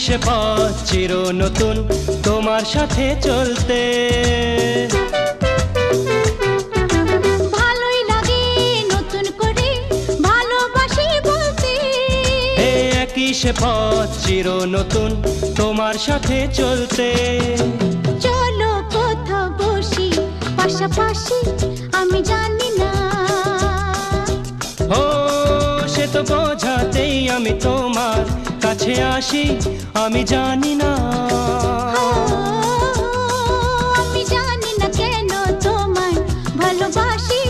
সে পথ চির নতুন তোমার সাথে চলতে। ভালোই লাগে নতুন করে ভালোবাসি বলতে। একই সে পথ চির নতুন তোমার সাথে চলতে। চলো কোথাও বসি পাশাপাশি, আমি জানি না। ও সে তো বোঝাতেই আমি তোমার কাছে আসি, আমি জানি না। আমি জানি না কেন তোমায় ভালোবাসি।